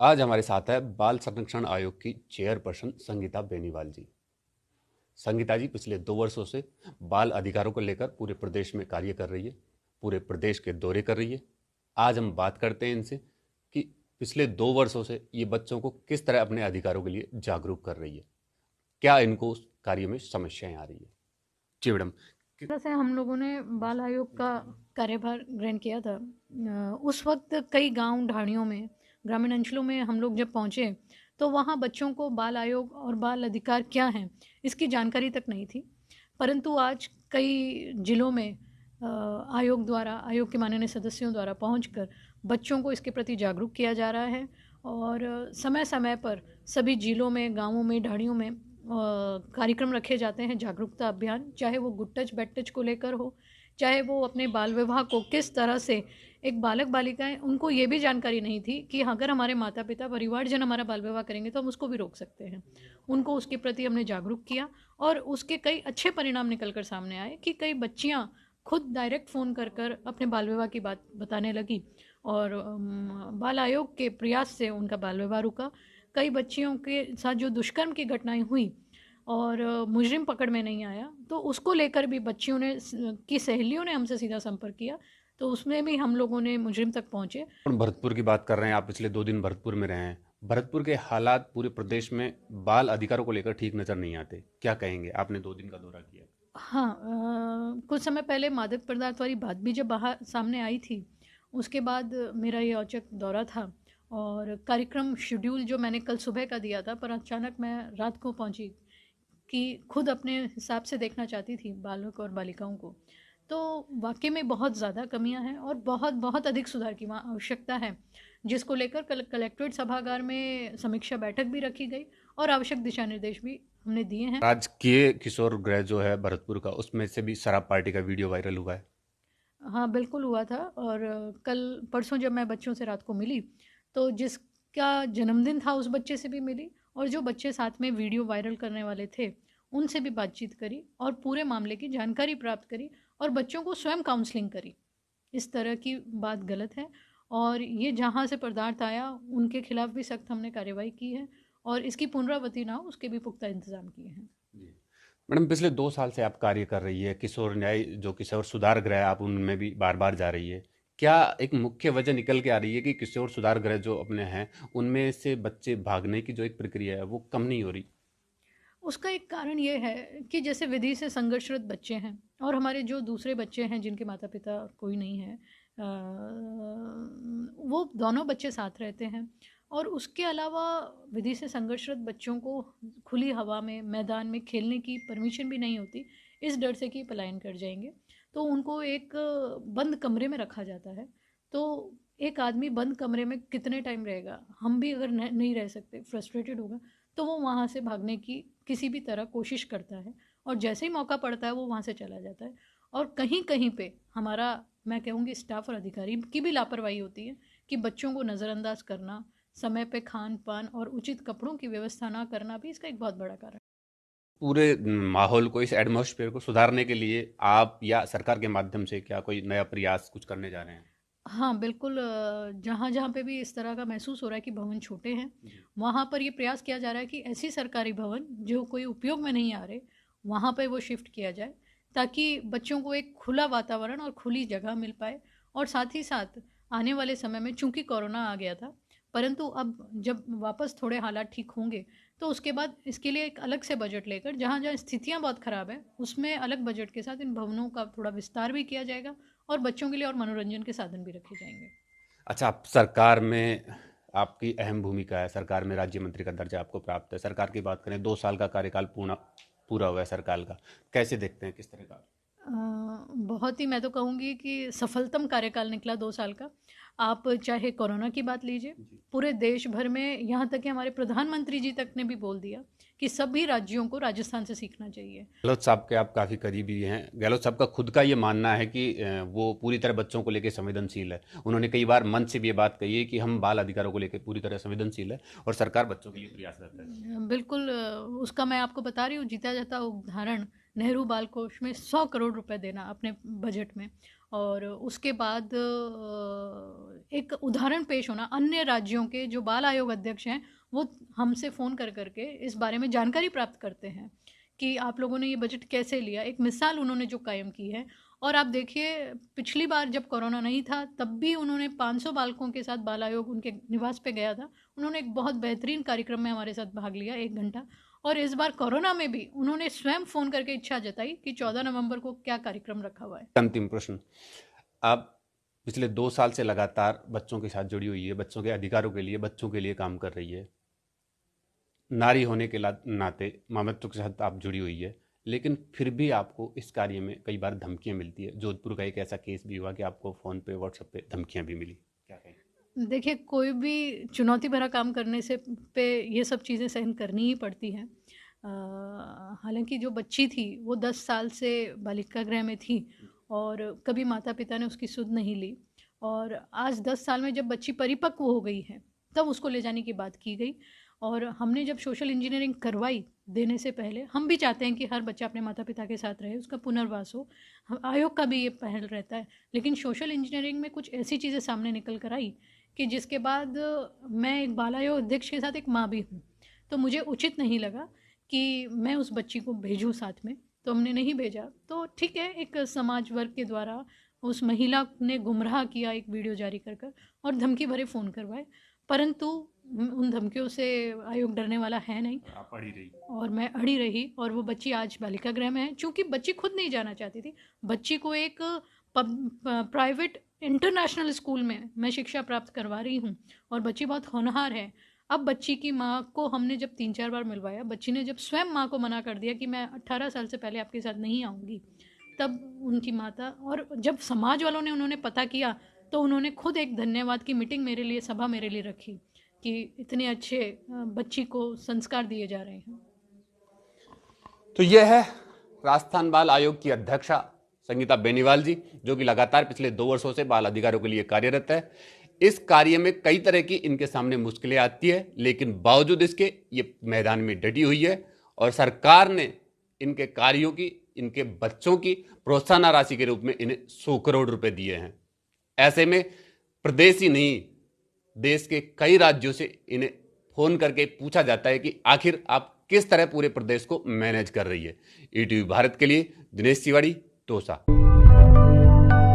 आज हमारे साथ है बाल संरक्षण आयोग की चेयरपर्सन संगीता बेनीवाल जी। संगीता जी पिछले 2 वर्षों से बाल अधिकारों को लेकर पूरे प्रदेश में कार्य कर रही है, पूरे प्रदेश के दौरे कर रही है। आज हम बात करते हैं इनसे कि पिछले 2 वर्षों से ये बच्चों को किस तरह अपने अधिकारों के लिए जागरूक कर रही है, क्या इनको उस कार्य में समस्याएं आ रही है। जी मैडम। से हम लोगों ने बाल आयोग का कार्यभार ग्रहण किया था। उस वक्त कई गांव ढाणियों में, ग्रामीण अंचलों में हम लोग जब पहुंचे तो वहां बच्चों को बाल आयोग और बाल अधिकार क्या हैं इसकी जानकारी तक नहीं थी। परंतु आज कई जिलों में आयोग के माननीय सदस्यों द्वारा पहुंचकर बच्चों को इसके प्रति जागरूक किया जा रहा है। और समय समय पर सभी जिलों में, गांवों में, ढाणियों में कार्यक्रम रखे जाते हैं, जागरूकता अभियान, चाहे वो गुड टच बैड टच को लेकर हो, चाहे वो अपने बाल विवाह को किस तरह से। एक बालक बालिकाएं, उनको ये भी जानकारी नहीं थी कि अगर हमारे माता पिता परिवारजन हमारा बाल विवाह करेंगे तो हम उसको भी रोक सकते हैं। उनको उसके प्रति हमने जागरूक किया और उसके कई अच्छे परिणाम निकल कर सामने आए कि कई बच्चियां खुद डायरेक्ट फ़ोन कर कर अपने बाल विवाह की बात बताने लगी। और बाल आयोग के प्रयास से उनका बाल विवाह रुका। कई बच्चियों के साथ जो दुष्कर्म की घटनाएं हुई और मुजरिम पकड़ में नहीं आया, तो उसको लेकर भी बच्चियों ने की सहेलियों ने हमसे सीधा संपर्क किया, तो उसमें भी हम लोगों ने मुजरिम तक पहुंचे। भरतपुर की बात कर रहे हैं, आप पिछले 2 दिन भरतपुर में रहे हैं। भरतपुर के हालात पूरे प्रदेश में बाल अधिकारों को लेकर ठीक नजर नहीं आते, क्या कहेंगे? आपने 2 दिन का दौरा किया। हाँ, कुछ समय पहले मादक पदार्थ वाली बात भी जब बाहर सामने आई थी, उसके बाद मेरा ये औचक दौरा था। और कार्यक्रम शेड्यूल जो मैंने कल सुबह का दिया था, पर अचानक मैं रात को पहुंची कि खुद अपने हिसाब से देखना चाहती थी बालक और बालिकाओं को। तो वाकई में बहुत ज़्यादा कमियां हैं और बहुत बहुत अधिक सुधार की वहाँ आवश्यकता है, जिसको लेकर कलेक्ट्रेट सभागार में समीक्षा बैठक भी रखी गई और आवश्यक दिशा निर्देश भी हमने दिए हैं। राजकीय किशोर गृह जो है भरतपुर का, उसमें से भी शराब पार्टी का वीडियो वायरल हुआ है। हाँ, बिल्कुल हुआ था। और कल परसों जब मैं बच्चों से रात को मिली, तो जिसका जन्मदिन था उस बच्चे से भी मिली और जो बच्चे साथ में वीडियो वायरल करने वाले थे उनसे भी बातचीत करी और पूरे मामले की जानकारी प्राप्त करी और बच्चों को स्वयं काउंसलिंग करी। इस तरह की बात गलत है और ये जहाँ से पदार्थ आया उनके खिलाफ भी सख्त हमने कार्रवाई की है और इसकी पुनरावृत्ति ना हो उसके भी पुख्ता इंतजाम किए हैं। जी मैडम, पिछले 2 साल से आप कार्य कर रही है किशोर न्याय जो किशोर सुधार गृह, आप उनमें भी बार बार जा रही है। क्या एक मुख्य वजह निकल के आ रही है कि किशोर सुधार गृह जो अपने हैं उनमें से बच्चे भागने की जो एक प्रक्रिया है वो कम नहीं हो रही? उसका एक कारण ये है कि जैसे विधि से संघर्षरत बच्चे हैं और हमारे जो दूसरे बच्चे हैं जिनके माता पिता कोई नहीं है, वो दोनों बच्चे साथ रहते हैं। और उसके अलावा विधि से संघर्षरत बच्चों को खुली हवा में, मैदान में खेलने की परमिशन भी नहीं होती, इस डर से कि पलायन कर जाएंगे। तो उनको एक बंद कमरे में रखा जाता है। तो एक आदमी बंद कमरे में कितने टाइम रहेगा? हम भी अगर नहीं रह सकते, फ्रस्ट्रेटेड होगा, तो वो वहाँ से भागने की किसी भी तरह कोशिश करता है और जैसे ही मौका पड़ता है वो वहाँ से चला जाता है। और कहीं कहीं पे हमारा, मैं कहूँगी, स्टाफ और अधिकारी की भी लापरवाही होती है कि बच्चों को नज़रअंदाज करना, समय पे खान पान और उचित कपड़ों की व्यवस्था ना करना भी इसका एक बहुत बड़ा कारण है। पूरे माहौल को, इस एटमॉस्फेयर को सुधारने के लिए आप या सरकार के माध्यम से क्या कोई नया प्रयास कुछ करने जा रहे हैं? हाँ, बिल्कुल। जहाँ जहाँ पे भी इस तरह का महसूस हो रहा है कि भवन छोटे हैं, जी। वहाँ पर ये प्रयास किया जा रहा है कि ऐसी सरकारी भवन जो कोई उपयोग में नहीं आ रहे, वहाँ पे वो शिफ्ट किया जाए, ताकि बच्चों को एक खुला वातावरण और खुली जगह मिल पाए। और साथ ही साथ आने वाले समय में, चूंकि कोरोना आ गया था, परंतु अब जब वापस थोड़े हालात ठीक होंगे तो उसके बाद इसके लिए एक अलग से बजट लेकर, जहाँ जहाँ स्थितियाँ बहुत ख़राब हैं उसमें अलग बजट के साथ इन भवनों का थोड़ा विस्तार भी किया जाएगा और बच्चों के लिए और मनोरंजन के साधन भी रखे जाएंगे। अच्छा, आप सरकार में, आपकी अहम भूमिका है, सरकार में राज्य मंत्री का दर्जा आपको प्राप्त है। सरकार की बात करें, 2 साल का कार्यकाल पूरा पूरा हुआ है सरकार का, कैसे देखते हैं, किस तरह का? बहुत ही, मैं तो कहूँगी कि सफलतम कार्यकाल निकला 2 साल का। आप चाहे कोरोना की बात लीजिए, जी। पूरे देश भर में, यहाँ तक कि हमारे प्रधानमंत्री जी तक ने भी बोल दिया कि सभी राज्यों को राजस्थान से सीखना चाहिए। गहलोत साहब के आप काफ़ी करीबी हैं। गहलोत साहब का खुद का ये मानना है कि वो पूरी तरह बच्चों को लेकर संवेदनशील है। उन्होंने कई बार मंच से भी ये बात कही है कि हम बाल अधिकारों को लेकर पूरी तरह संवेदनशील है और सरकार बच्चों के लिए प्रयासरत है। बिल्कुल। उसका मैं आपको बता रही हूँ जीता जाता उदाहरण नेहरू बाल कोष में 100 करोड़ रुपए देना अपने बजट में, और उसके बाद एक उदाहरण पेश होना अन्य राज्यों के जो बाल आयोग अध्यक्ष हैं, वो हमसे फ़ोन कर करके इस बारे में जानकारी प्राप्त करते हैं कि आप लोगों ने ये बजट कैसे लिया। एक मिसाल उन्होंने जो कायम की है। और आप देखिए, पिछली बार जब कोरोना नहीं था तब भी उन्होंने 500 बालकों के साथ बाल आयोग उनके निवास पे गया था। उन्होंने एक बहुत बेहतरीन कार्यक्रम में हमारे साथ भाग लिया 1 घंटा। और इस बार कोरोना में भी उन्होंने स्वयं फ़ोन करके इच्छा जताई कि 14 नवंबर को क्या कार्यक्रम रखा हुआ है। अंतिम प्रश्न, आप पिछले 2 साल से लगातार बच्चों के साथ जुड़ी हुई है, बच्चों के अधिकारों के लिए, बच्चों के लिए काम कर रही है। नारी होने के नाते मातृत्व के साथ आप जुड़ी हुई है, लेकिन फिर भी आपको इस कार्य में कई बार धमकियां मिलती है। जोधपुर का एक ऐसा केस भी हुआ कि आपको फ़ोन पे, व्हाट्सएप पे धमकियां भी मिली। क्या कहें? देखिए, कोई भी चुनौती भरा काम करने से पे ये सब चीज़ें सहन करनी ही पड़ती हैं। हालांकि जो बच्ची थी वो 10 साल से बालिका गृह में थी और कभी माता पिता ने उसकी सुध नहीं ली, और आज 10 साल में जब बच्ची परिपक्व हो गई है तब उसको ले जाने की बात की गई। और हमने जब सोशल इंजीनियरिंग करवाई देने से पहले, हम भी चाहते हैं कि हर बच्चा अपने माता पिता के साथ रहे, उसका पुनर्वास हो, आयोग का भी ये पहल रहता है। लेकिन सोशल इंजीनियरिंग में कुछ ऐसी चीज़ें सामने निकल कर आई कि जिसके बाद मैं एक बाल आयोग अध्यक्ष के साथ एक माँ भी हूँ, तो मुझे उचित नहीं लगा कि मैं उस बच्ची को भेजूँ साथ में, तो हमने नहीं भेजा। तो ठीक है, एक समाज वर्ग के द्वारा उस महिला ने गुमराह किया एक वीडियो जारी कर कर और धमकी भरे फ़ोन करवाए, परंतु उन धमकियों से आयोग डरने वाला है नहीं। आप अड़ी रही। और मैं अड़ी रही, और वो बच्ची आज बालिका गृह में है। चूँकि बच्ची खुद नहीं जाना चाहती थी, बच्ची को एक प्राइवेट इंटरनेशनल स्कूल में मैं शिक्षा प्राप्त करवा रही हूँ और बच्ची बहुत होनहार है। अब बच्ची की माँ को हमने जब 3-4 बार मिलवाया, बच्ची ने जब स्वयं माँ को मना कर दिया कि मैं 18 साल से पहले आपके साथ नहीं आऊँगी, तब उनकी माता, और जब समाज वालों ने उन्होंने पता किया तो उन्होंने खुद एक धन्यवाद की मीटिंग मेरे लिए, सभा मेरे लिए रखी कि इतने अच्छे बच्ची को संस्कार दिए जा रहे हैं। तो यह है राजस्थान बाल आयोग की अध्यक्षा संगीता बेनीवाल जी, जो कि लगातार पिछले 2 वर्षों से बाल अधिकारों के लिए कार्यरत है। इस कार्य में कई तरह की इनके सामने मुश्किलें आती है, लेकिन बावजूद इसके ये मैदान में डटी हुई है और सरकार ने इनके कार्यों की, इनके बच्चों की प्रोत्साहन राशि के रूप में इन्हें 100 करोड़ रुपए दिए हैं। ऐसे में प्रदेश ही नहीं, देश के कई राज्यों से इन्हें फोन करके पूछा जाता है कि आखिर आप किस तरह पूरे प्रदेश को मैनेज कर रही है। ईटीवी भारत के लिए दिनेश तिवारी, तोसा।